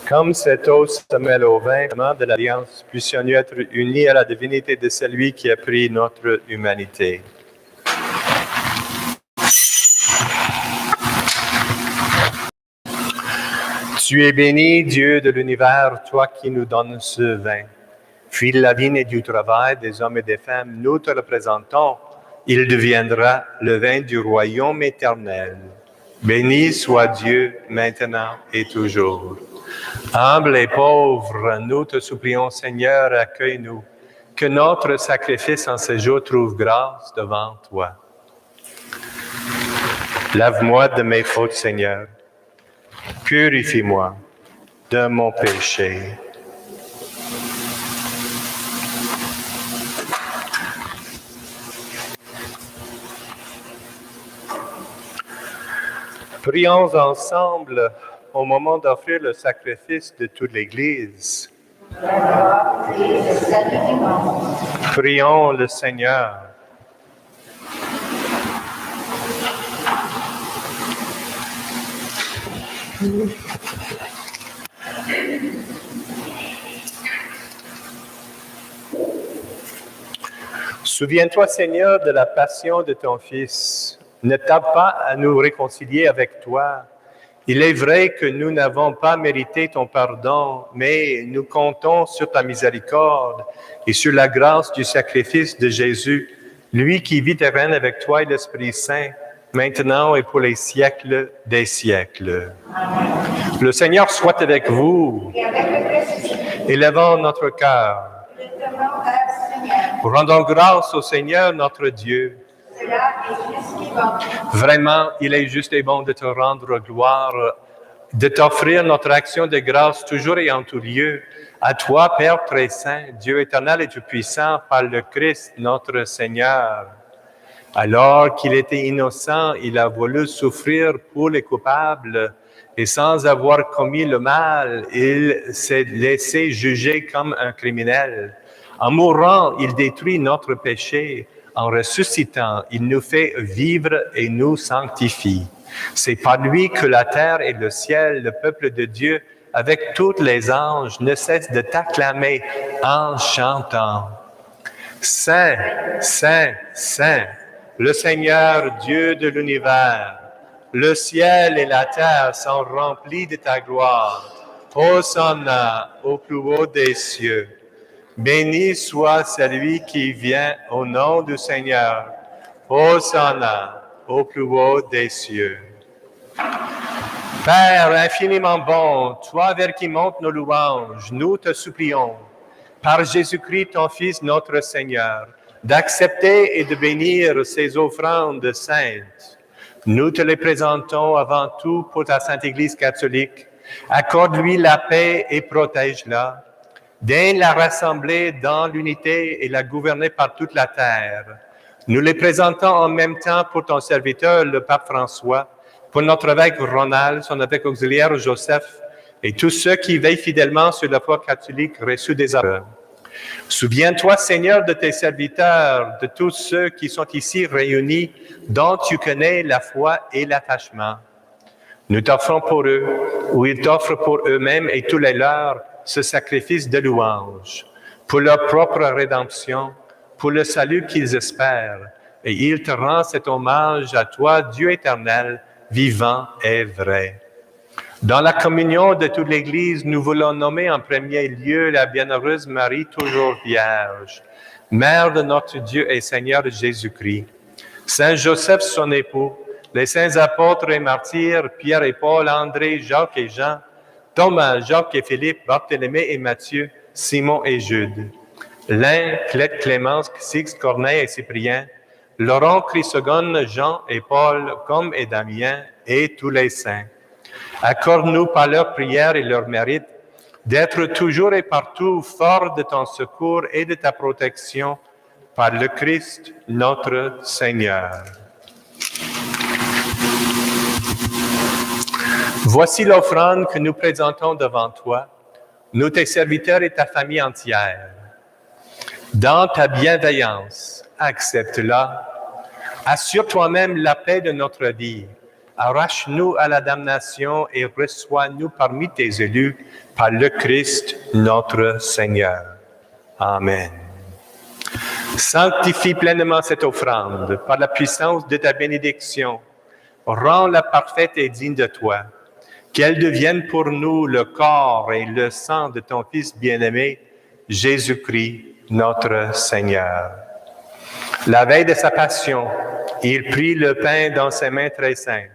Comme cette eau se mêle au vin de l'Alliance, puissions-nous être unis à la divinité de celui qui a pris notre humanité. Tu es béni, Dieu de l'univers, toi qui nous donnes ce vin. Fils de la vigne et du travail des hommes et des femmes, nous te représentons. Il deviendra le vin du royaume éternel. Béni soit Dieu maintenant et toujours. Humble et pauvre, nous te supplions, Seigneur, accueille-nous, que notre sacrifice en ce jour trouve grâce devant toi. Lave-moi de mes fautes, Seigneur. Purifie-moi de mon péché. Prions ensemble au moment d'offrir le sacrifice de toute l'Église. Prions le Seigneur. Souviens-toi, Seigneur, de la passion de ton Fils. Ne tarde pas à nous réconcilier avec toi. Il est vrai que nous n'avons pas mérité ton pardon, mais nous comptons sur ta miséricorde et sur la grâce du sacrifice de Jésus, lui qui vit et règne avec toi et l'Esprit Saint, maintenant et pour les siècles des siècles. Amen. Le Seigneur soit avec vous. Et avec le Christ. Élevons notre cœur. Rendons grâce au Seigneur notre Dieu. Vraiment, il est juste et bon de te rendre gloire, de t'offrir notre action de grâce toujours et en tout lieu. À toi, Père très saint, Dieu éternel et tout-puissant, par le Christ notre Seigneur. Alors qu'il était innocent, il a voulu souffrir pour les coupables et sans avoir commis le mal, il s'est laissé juger comme un criminel. En mourant, il détruit notre péché. En ressuscitant, il nous fait vivre et nous sanctifie. C'est par lui que la terre et le ciel, le peuple de Dieu, avec tous les anges, ne cessent de t'acclamer en chantant. Saint, Saint, Saint, le Seigneur Dieu de l'univers, le ciel et la terre sont remplis de ta gloire. Hosanna au plus haut des cieux. Béni soit celui qui vient au nom du Seigneur. Hosanna au plus haut des cieux. Père infiniment bon, toi vers qui montent nos louanges, nous te supplions, par Jésus-Christ, ton Fils, notre Seigneur, d'accepter et de bénir ces offrandes saintes. Nous te les présentons avant tout pour ta Sainte Église catholique. Accorde-lui la paix et protège-la. Daigne la rassembler dans l'unité et la gouverner par toute la terre. Nous les présentons en même temps pour ton serviteur, le pape François, pour notre évêque Ronald, son évêque auxiliaire Joseph, et tous ceux qui veillent fidèlement sur la foi catholique reçue des apôtres. Souviens-toi, Seigneur, de tes serviteurs, de tous ceux qui sont ici réunis, dont tu connais la foi et l'attachement. Nous t'offrons pour eux, ou ils t'offrent pour eux-mêmes et tous les leurs, ce sacrifice de louange, pour leur propre rédemption, pour le salut qu'ils espèrent. Et ils te rendent cet hommage à toi, Dieu éternel, vivant et vrai. Dans la communion de toute l'Église, nous voulons nommer en premier lieu la bienheureuse Marie, toujours vierge, mère de notre Dieu et Seigneur Jésus-Christ, Saint Joseph, son époux, les saints apôtres et martyrs, Pierre et Paul, André, Jacques et Jean, Thomas, Jacques et Philippe, Barthélemy et Matthieu, Simon et Jude, Lin, Clémence, Sixte, Corneille et Cyprien, Laurent, Chrysogone, Jean et Paul, Com et Damien, et tous les saints. Accorde-nous par leur prière et leur mérite d'être toujours et partout forts de ton secours et de ta protection par le Christ, notre Seigneur. Voici l'offrande que nous présentons devant toi, nous tes serviteurs et ta famille entière. Dans ta bienveillance, accepte-la. Assure toi-même la paix de notre vie. arrache-nous à la damnation et reçois-nous parmi tes élus par le Christ notre Seigneur. Amen. Sanctifie pleinement cette offrande par la puissance de ta bénédiction. Rends-la parfaite et digne de toi. Qu'elle devienne pour nous le corps et le sang de ton Fils bien-aimé, Jésus-Christ, notre Seigneur. La veille de sa passion, il prit le pain dans ses mains très saintes,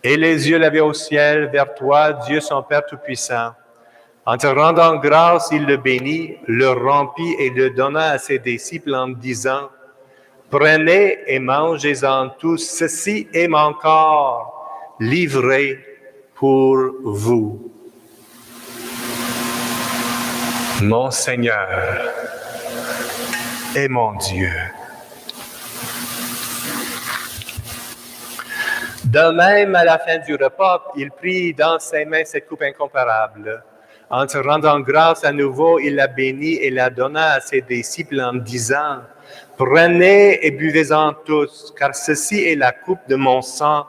et les yeux levés au ciel vers toi, Dieu son Père Tout-Puissant. En te rendant grâce, il le bénit, le rompit et le donna à ses disciples en disant, « Prenez et mangez-en tous, ceci est mon corps, livré pour vous. » Mon Seigneur et mon Dieu. De même, à la fin du repas, il prit dans ses mains cette coupe incomparable. En te rendant grâce à nouveau, il la bénit et la donna à ses disciples en disant, « Prenez et buvez-en tous, car ceci est la coupe de mon sang,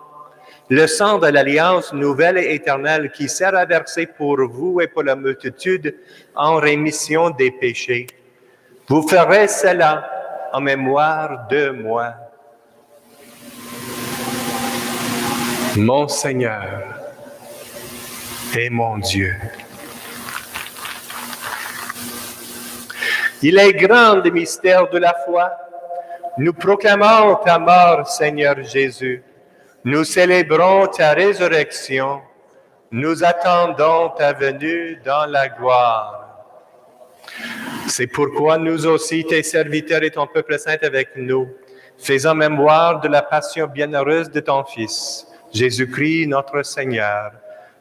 le sang de l'alliance nouvelle et éternelle qui sert à verser pour vous et pour la multitude en rémission des péchés. Vous ferez cela en mémoire de moi. » Mon Seigneur et mon Dieu. Il est grand le mystère de la foi. Nous proclamons ta mort, Seigneur Jésus. Nous célébrons ta résurrection. Nous attendons ta venue dans la gloire. C'est pourquoi nous aussi, tes serviteurs et ton peuple saint avec nous, faisons mémoire de la passion bienheureuse de ton Fils, Jésus-Christ, notre Seigneur,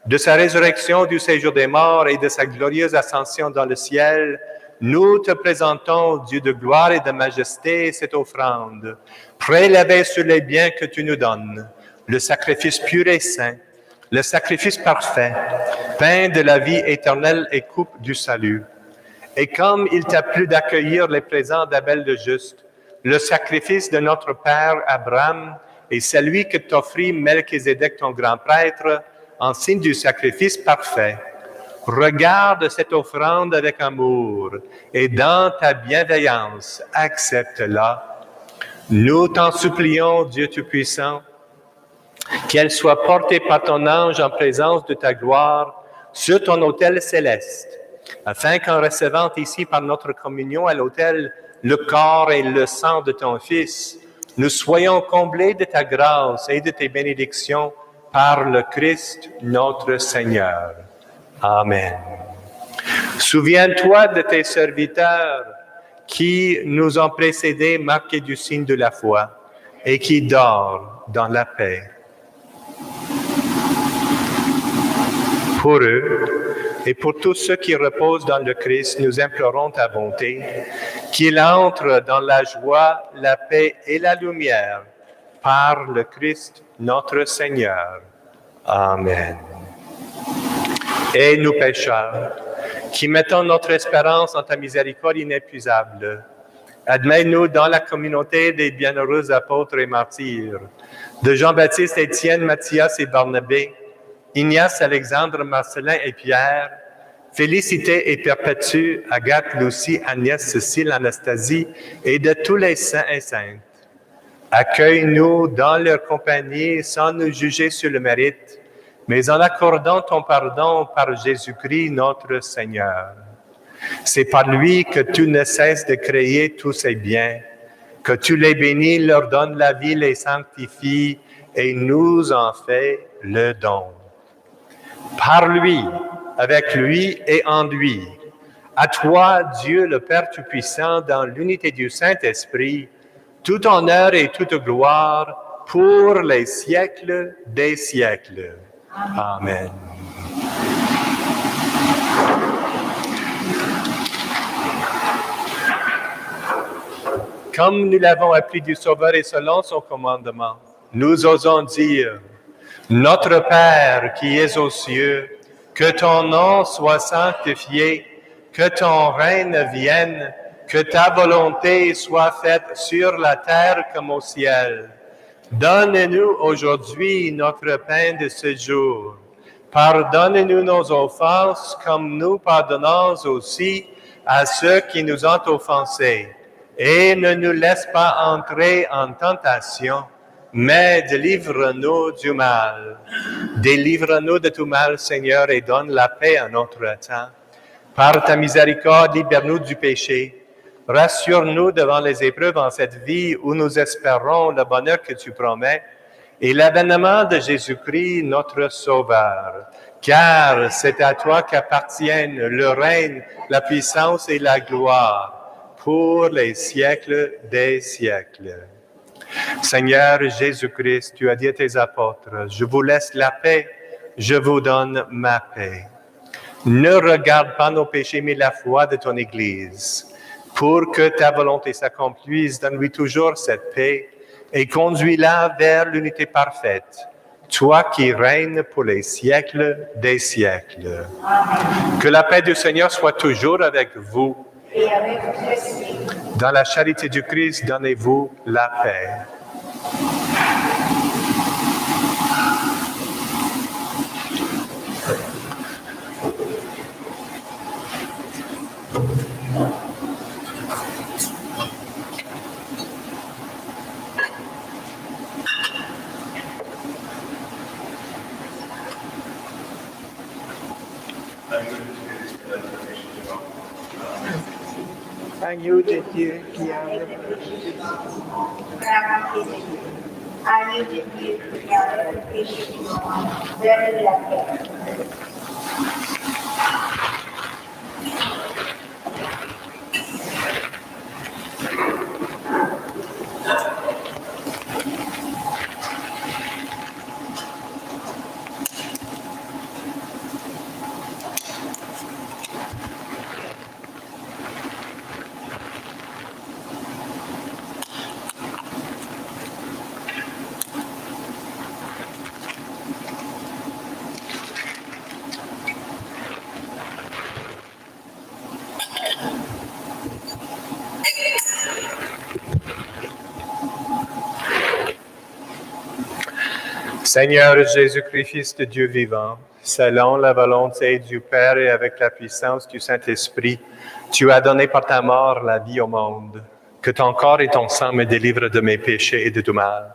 de sa résurrection du séjour des morts et de sa glorieuse ascension dans le ciel, nous te présentons, Dieu de gloire et de majesté, cette offrande, prélevée sur les biens que tu nous donnes, le sacrifice pur et saint, le sacrifice parfait, pain de la vie éternelle et coupe du salut. Et comme il t'a plu d'accueillir les présents d'Abel le juste, le sacrifice de notre père Abraham et celui que t'offrit Melchizedek ton grand prêtre, en signe du sacrifice parfait, regarde cette offrande avec amour et dans ta bienveillance, accepte-la. Nous t'en supplions, Dieu Tout-Puissant, qu'elle soit portée par ton ange en présence de ta gloire sur ton autel céleste, afin qu'en recevant ici par notre communion à l'autel le corps et le sang de ton Fils, nous soyons comblés de ta grâce et de tes bénédictions par le Christ notre Seigneur. Amen. Souviens-toi de tes serviteurs qui nous ont précédés, marqués du signe de la foi, et qui dorment dans la paix. Pour eux et pour tous ceux qui reposent dans le Christ, nous implorons ta bonté, qu'ils entrent dans la joie, la paix et la lumière par le Christ notre Seigneur. Amen. Et nous pécheurs, qui mettons notre espérance en ta miséricorde inépuisable, admets-nous dans la communauté des bienheureux apôtres et martyrs, de Jean-Baptiste, Étienne, Matthias et Barnabé, Ignace, Alexandre, Marcelin et Pierre, Félicité et Perpétue, Agathe, Lucie, Agnès, Cécile, Anastasie et de tous les saints et saintes. Accueille-nous dans leur compagnie sans nous juger sur le mérite, mais en accordant ton pardon par Jésus-Christ notre Seigneur. C'est par lui que tu ne cesses de créer tous ces biens, que tu les bénis, leur donnes la vie, les sanctifies et nous en fais le don. Par lui, avec lui et en lui, à toi, Dieu le Père Tout-Puissant, dans l'unité du Saint-Esprit, tout honneur et toute gloire pour les siècles des siècles. Amen. Comme nous l'avons appris du Sauveur et selon son commandement, nous osons dire, Notre Père qui es aux cieux, que ton nom soit sanctifié, que ton règne vienne, que ta volonté soit faite sur la terre comme au ciel. Donne-nous aujourd'hui notre pain de ce jour. Pardonne-nous nos offenses comme nous pardonnons aussi à ceux qui nous ont offensés. Et ne nous laisse pas entrer en tentation, mais délivre-nous du mal. Délivre-nous de tout mal, Seigneur, et donne la paix à notre temps. Par ta miséricorde, libère-nous du péché. Rassure-nous devant les épreuves en cette vie où nous espérons le bonheur que tu promets et l'avènement de Jésus-Christ, notre Sauveur. Car c'est à toi qu'appartiennent le règne, la puissance et la gloire pour les siècles des siècles. Seigneur Jésus-Christ, tu as dit à tes apôtres, « Je vous laisse la paix, je vous donne ma paix. » Ne regarde pas nos péchés, mais la foi de ton Église. Pour que ta volonté s'accomplisse, donne-lui toujours cette paix et conduis-la vers l'unité parfaite, toi qui règnes pour les siècles des siècles. Amen. Que la paix du Seigneur soit toujours avec vous. Et avec votre esprit. Dans la charité du Christ, donnez-vous la paix. Agneau de Dieu qui enlève le péché du monde. Agneau de Dieu qui enlève le péché du monde. Donne la paix. Seigneur Jésus-Christ, Fils de Dieu vivant, selon la volonté du Père et avec la puissance du Saint-Esprit, tu as donné par ta mort la vie au monde. Que ton corps et ton sang me délivrent de mes péchés et de tout mal.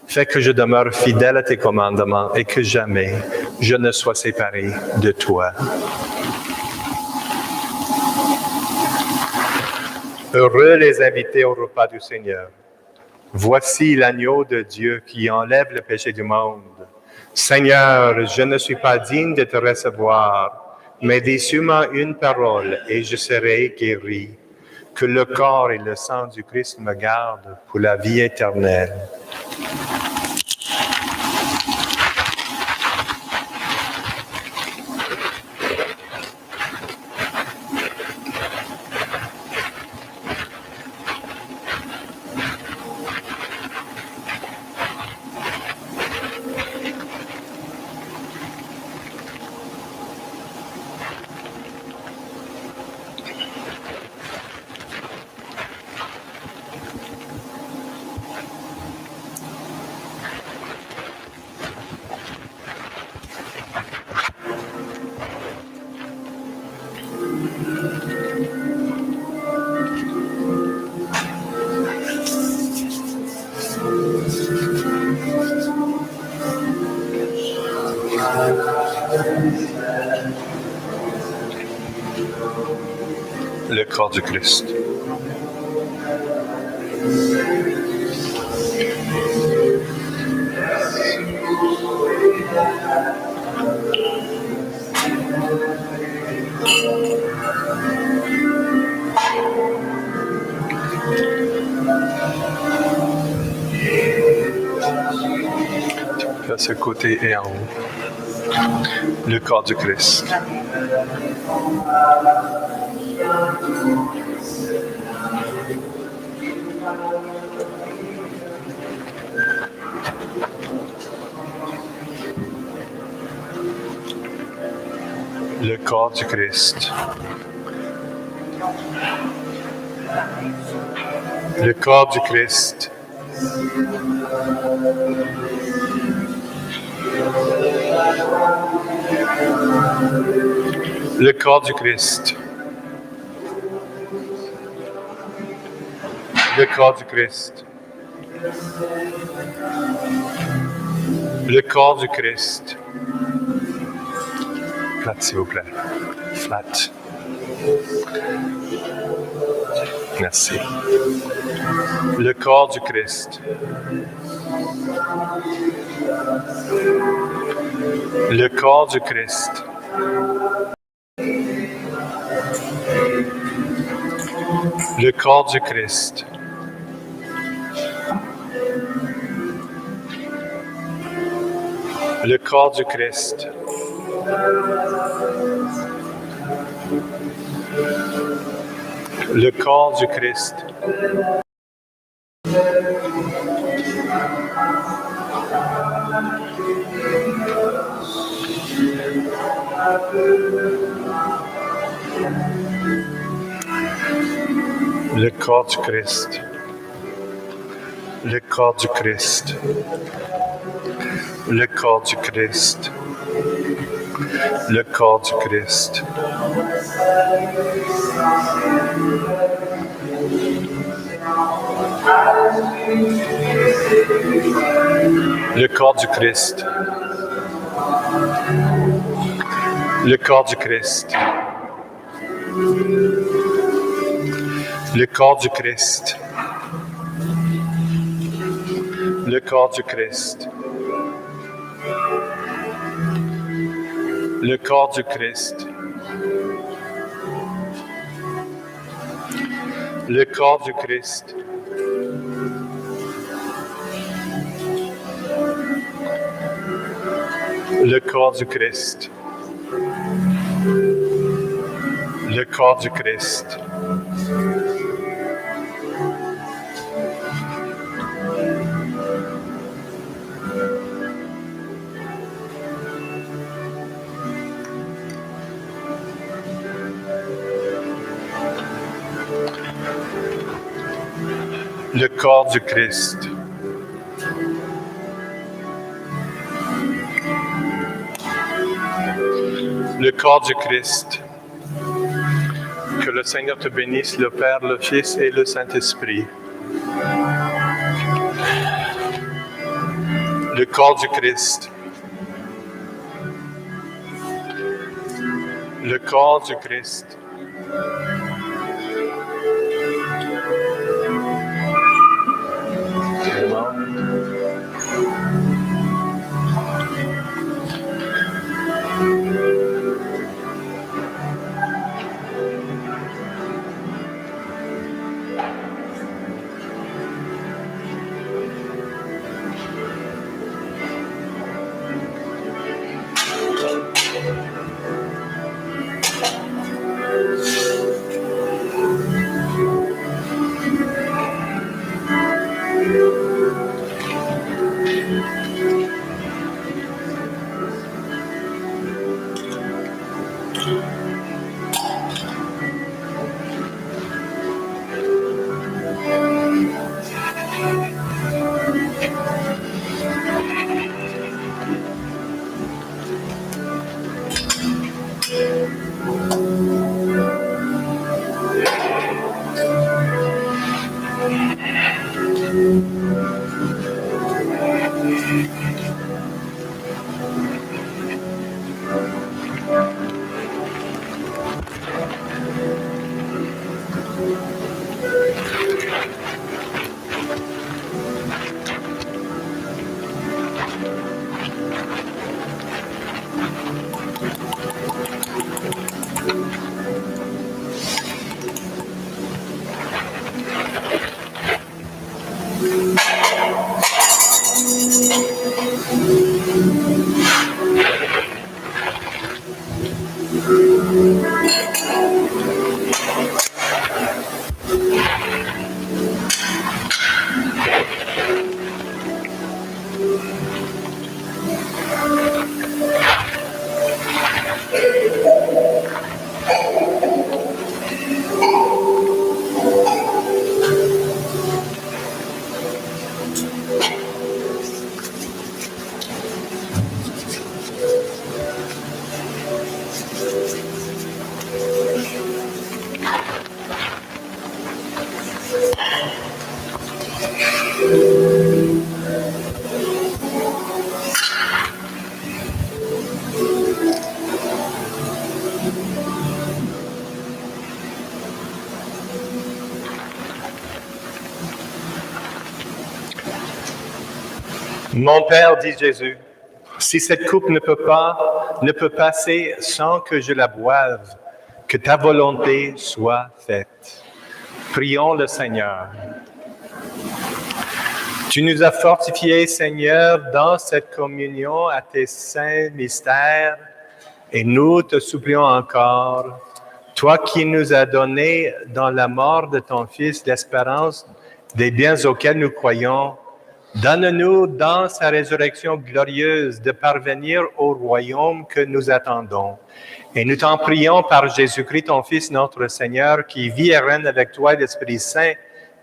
Fais que je demeure fidèle à tes commandements et que jamais je ne sois séparé de toi. Heureux les invités au repas du Seigneur. Voici l'agneau de Dieu qui enlève le péché du monde. Seigneur, je ne suis pas digne de te recevoir, mais dis-moi une parole et je serai guéri. Que le corps et le sang du Christ me gardent pour la vie éternelle. Le corps du Christ. À ce côté et en haut. Le corps du Christ. Le corps du Christ. Le corps du Christ. Le corps du Christ. Le corps du Christ. Le corps du Christ. Flat, s'il vous plaît. Flat. Merci. Le corps du Christ. Le corps du Christ. Le corps du Christ. Le corps du Christ. Le corps du Christ. Le corps du Christ. Le corps du Christ. Le corps du Christ. Le corps du Christ. Le corps du Christ. Le corps du Christ. Le corps du Christ. Le corps du Christ. Le corps du Christ. Le corps du Christ. Le corps du Christ. Le corps du Christ. Le corps du Christ. Le corps du Christ. Que le Seigneur te bénisse, le Père, le Fils et le Saint-Esprit. Le corps du Christ. Le corps du Christ. Mon Père, dit Jésus, si cette coupe ne peut passer sans que je la boive, que ta volonté soit faite. Prions le Seigneur. Tu nous as fortifiés, Seigneur, dans cette communion à tes saints mystères, et nous te supplions encore, toi qui nous as donné dans la mort de ton Fils l'espérance des biens auxquels nous croyons, donne-nous dans sa résurrection glorieuse de parvenir au royaume que nous attendons. Et nous t'en prions par Jésus-Christ, ton Fils, notre Seigneur, qui vit et règne avec toi, l'Esprit Saint,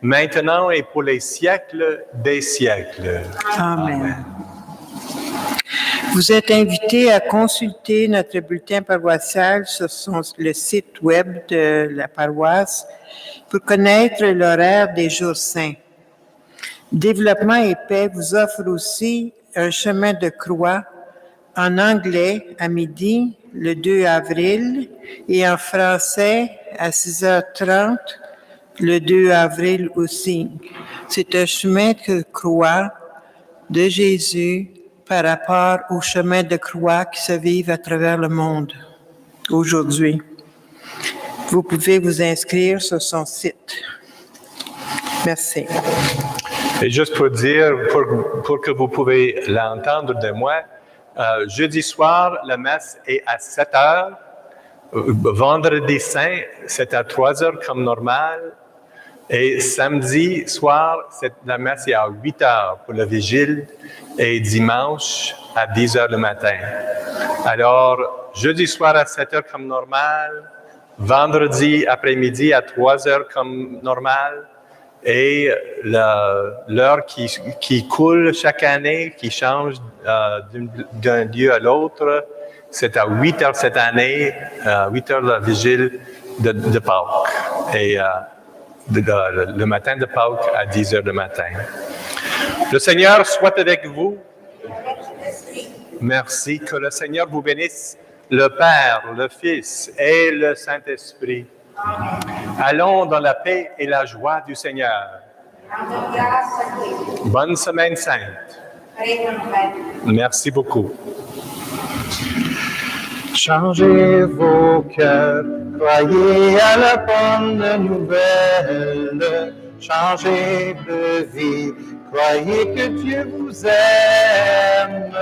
maintenant et pour les siècles des siècles. Amen. Vous êtes invités à consulter notre bulletin paroissial sur le site web de la paroisse pour connaître l'horaire des jours saints. Développement et paix vous offre aussi un chemin de croix en anglais à midi le 2 avril et en français à 6h30 le 2 avril aussi. C'est un chemin de croix de Jésus par rapport au chemin de croix qui se vivent à travers le monde aujourd'hui. Vous pouvez vous inscrire sur son site. Merci. Et juste pour dire, pour que vous pouvez l'entendre de moi, jeudi soir, la messe est à 7 heures. Vendredi saint, c'est à 3 heures comme normal. Et samedi soir, la messe est à 8 heures pour la vigile et dimanche à 10 heures le matin. Alors, jeudi soir à 7 heures comme normal, vendredi après-midi à 3 heures comme normal, et l'heure qui coule chaque année, qui change d'un lieu à l'autre, c'est à 8 heures cette année, 8 heures la vigile de Pâques. Et le matin de Pâques à 10 heures le matin. Le Seigneur soit avec vous. Merci. Que le Seigneur vous bénisse, le Père, le Fils et le Saint-Esprit. Allons dans la paix et la joie du Seigneur. Bonne semaine sainte. Merci beaucoup. Changez vos cœurs, croyez à la bonne nouvelle. Changez de vie, croyez que Dieu vous aime.